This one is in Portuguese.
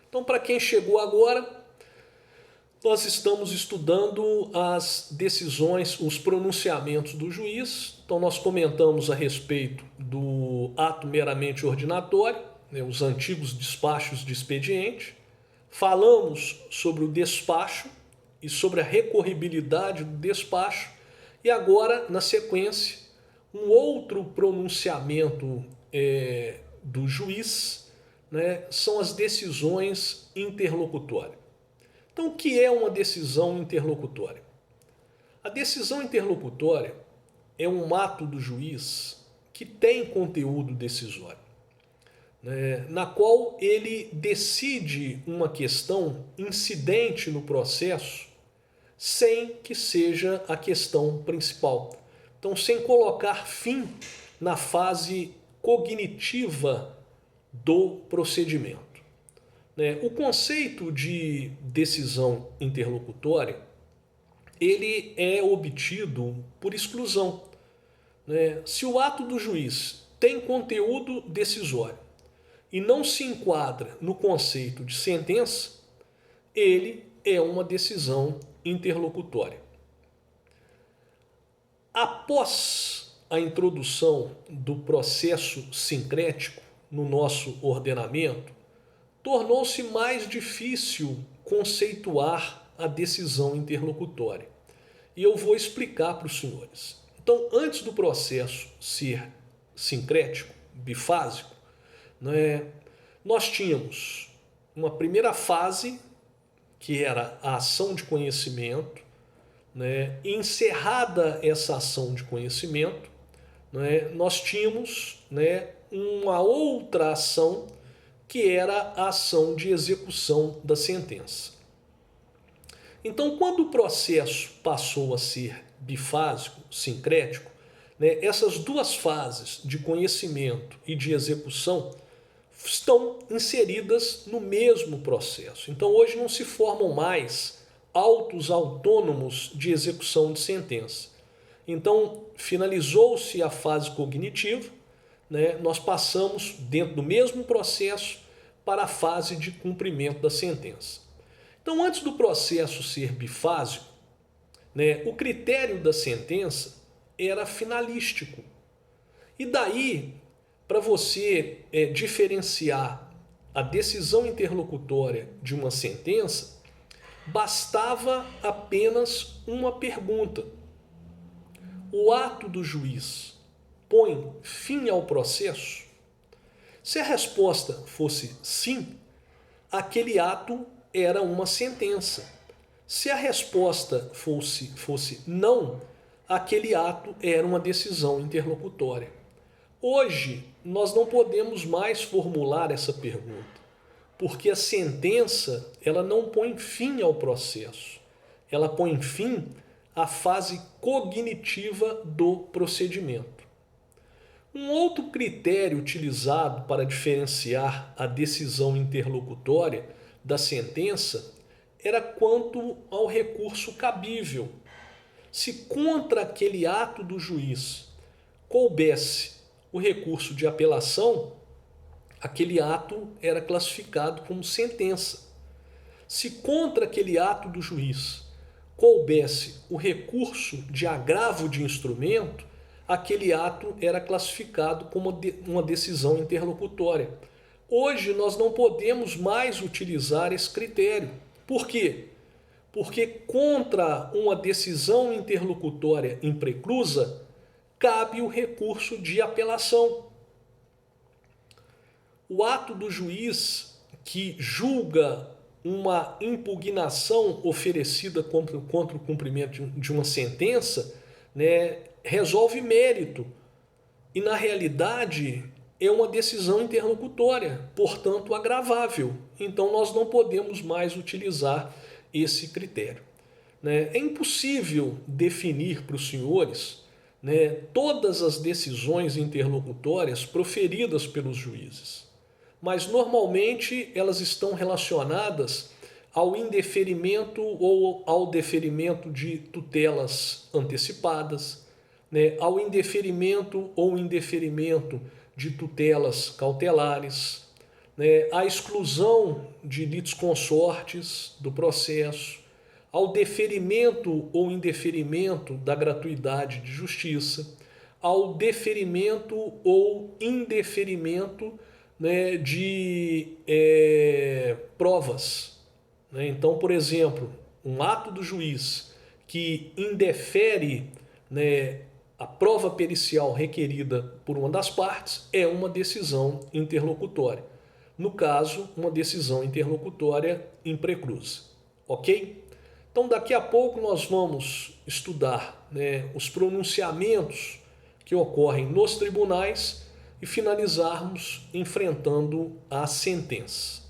Então, para quem chegou agora, nós estamos estudando as decisões, os pronunciamentos do juiz. Então, nós comentamos a respeito do ato meramente ordinatório, né, os antigos despachos de expediente. Falamos sobre o despacho e sobre a recorribilidade do despacho. E agora, na sequência, um outro pronunciamento do juiz, né, são as decisões interlocutórias. Então, o que é uma decisão interlocutória? A decisão interlocutória é um ato do juiz que tem conteúdo decisório, né, na qual ele decide uma questão incidente no processo sem que seja a questão principal. Então, sem colocar fim na fase cognitiva do procedimento. O conceito de decisão interlocutória, ele é obtido por exclusão. Se o ato do juiz tem conteúdo decisório e não se enquadra no conceito de sentença, ele é uma decisão interlocutória. Após a introdução do processo sincrético no nosso ordenamento, tornou-se mais difícil conceituar a decisão interlocutória. E eu vou explicar para os senhores. Então, antes do processo ser sincrético, bifásico, nós tínhamos uma primeira fase, que era a ação de conhecimento. Encerrada essa ação de conhecimento, nós tínhamos uma outra ação, que era a ação de execução da sentença. Então, quando o processo passou a ser bifásico, sincrético, essas duas fases de conhecimento e de execução estão inseridas no mesmo processo. Então, hoje não se formam mais autos autônomos de execução de sentença. Então, finalizou-se a fase cognitiva, nós passamos, dentro do mesmo processo, para a fase de cumprimento da sentença. Então, antes do processo ser bifásico, o critério da sentença era finalístico. E daí, para você diferenciar a decisão interlocutória de uma sentença, bastava apenas uma pergunta. O ato do juiz põe fim ao processo? Se a resposta fosse sim, aquele ato era uma sentença. Se a resposta fosse não, aquele ato era uma decisão interlocutória. Hoje, nós não podemos mais formular essa pergunta, porque a sentença ela não põe fim ao processo, ela põe fim à fase cognitiva do procedimento. Um outro critério utilizado para diferenciar a decisão interlocutória da sentença era quanto ao recurso cabível. Se contra aquele ato do juiz coubesse o recurso de apelação, aquele ato era classificado como sentença. Se contra aquele ato do juiz coubesse o recurso de agravo de instrumento, aquele ato era classificado como uma decisão interlocutória. Hoje nós não podemos mais utilizar esse critério. Por quê? Porque contra uma decisão interlocutória impreclusa, cabe o recurso de apelação. O ato do juiz que julga uma impugnação oferecida contra o cumprimento de uma sentença, resolve mérito. E, na realidade, é uma decisão interlocutória, portanto, agravável. Então, nós não podemos mais utilizar esse critério. É impossível definir para os senhores todas as decisões interlocutórias proferidas pelos juízes. Mas, normalmente, elas estão relacionadas ao indeferimento ou ao deferimento de tutelas antecipadas, ao indeferimento ou indeferimento de tutelas cautelares, né, a exclusão de litisconsortes do processo, ao deferimento ou indeferimento da gratuidade de justiça, ao deferimento ou indeferimento, né, de provas. Né? Então, por exemplo, um ato do juiz que indefere, né, a prova pericial requerida por uma das partes é uma decisão interlocutória. No caso, uma decisão interlocutória in preclusa. Ok? Então, daqui a pouco nós vamos estudar, né, os pronunciamentos que ocorrem nos tribunais e finalizarmos enfrentando a sentença.